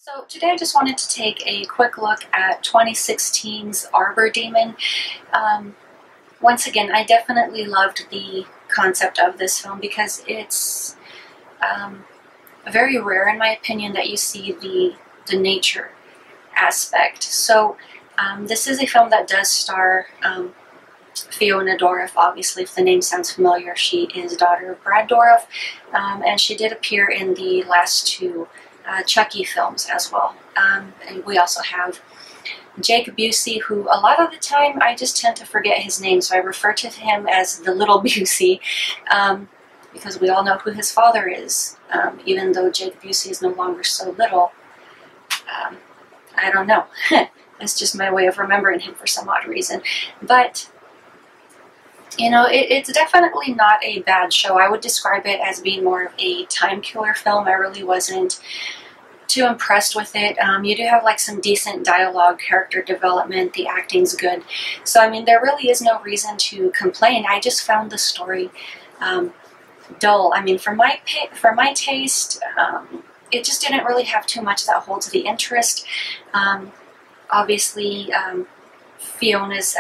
So today I just wanted to take a quick look at 2016's Arbor Demon. Once again, I definitely loved the concept of this film because it's very rare, in my opinion, that you see the nature aspect. So this is a film that does star Fiona Dourif. Obviously, if the name sounds familiar, she is daughter of Brad Dourif, and she did appear in the last two Chucky films as well. And we also have Jake Busey, who a lot of the time I just tend to forget his name, so I refer to him as the little Busey, because we all know who his father is, even though Jake Busey is no longer so little. I don't know. It's just my way of remembering him for some odd reason. But you know, it's definitely not a bad show. I would describe it as being more of a time killer film. I really wasn't too impressed with it. You do have like some decent dialogue, character development, the acting's good. So I mean, there really is no reason to complain. I just found the story dull. I mean, for my taste, it just didn't really have too much that holds the interest. Obviously, Fiona's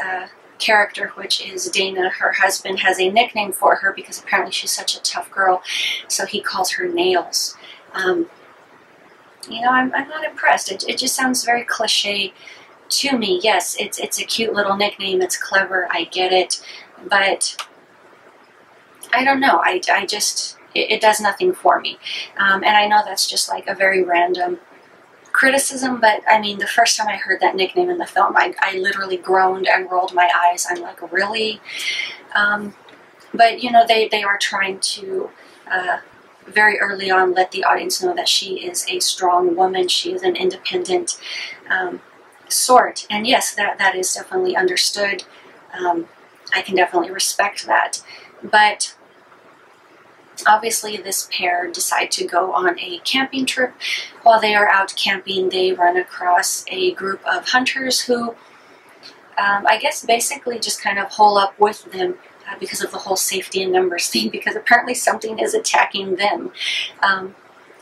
character, which is Dana, her husband, has a nickname for her because apparently she's such a tough girl, so he calls her Nails. You know, I'm not impressed. It just sounds very cliche to me. Yes, it's a cute little nickname, it's clever, I get it, but I don't know, I just, it does nothing for me. And I know that's just like a very random criticism, but I mean, the first time I heard that nickname in the film, I literally groaned and rolled my eyes. I'm like, really? But you know, they are trying to very early on let the audience know that she is a strong woman. She is an independent sort, and yes, that is definitely understood. I can definitely respect that, but obviously this pair decide to go on a camping trip. While they are out camping, they run across a group of hunters who, I guess, basically just kind of hole up with them because of the whole safety in numbers thing, because apparently something is attacking them.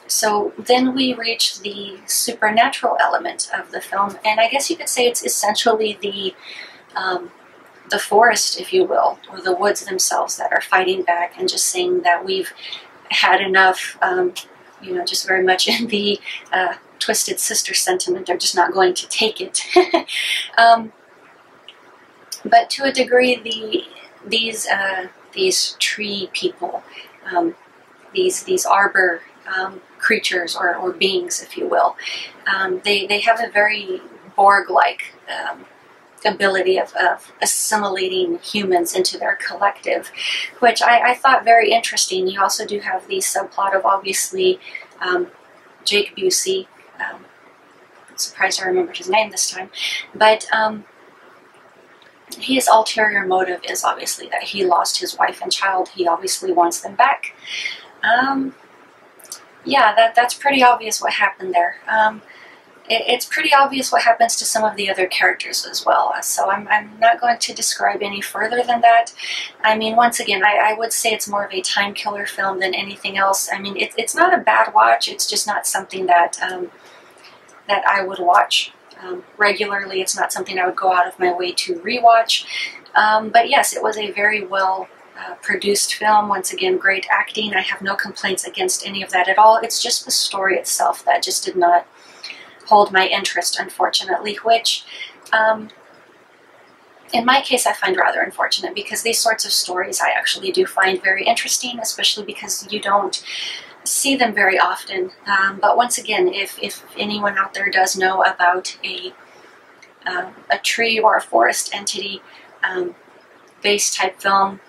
So then we reach the supernatural element of the film, and I guess you could say it's essentially the forest, if you will, or the woods themselves that are fighting back and just saying that we've had enough, you know, just very much in the Twisted Sister sentiment. They're just not going to take it. But to a degree, these tree people, these arbor creatures or beings, if you will, they have a very Borg-like ability of assimilating humans into their collective, which I thought very interesting. You also do have the subplot of, obviously, Jake Busey. I'm surprised I remembered his name this time, but his ulterior motive is obviously that he lost his wife and child. He obviously wants them back. Yeah, that's pretty obvious what happened there. It's pretty obvious what happens to some of the other characters as well, so I'm not going to describe any further than that. I mean, once again, I would say it's more of a time killer film than anything else. I mean, it's not a bad watch, it's just not something that, that I would watch regularly. It's not something I would go out of my way to rewatch. But yes, it was a very well produced film. Once again, great acting. I have no complaints against any of that at all. It's just the story itself that just did not hold my interest, unfortunately, which in my case I find rather unfortunate, because these sorts of stories I actually do find very interesting, especially because you don't see them very often. But once again, if anyone out there does know about a tree or a forest entity based type film,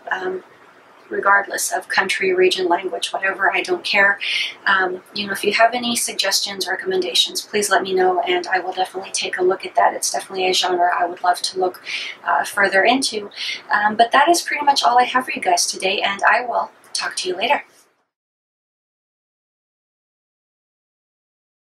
regardless of country, region, language, whatever, I don't care. You know, if you have any suggestions, recommendations, please let me know, and I will definitely take a look at that. It's definitely a genre I would love to look further into. But that is pretty much all I have for you guys today, and I will talk to you later.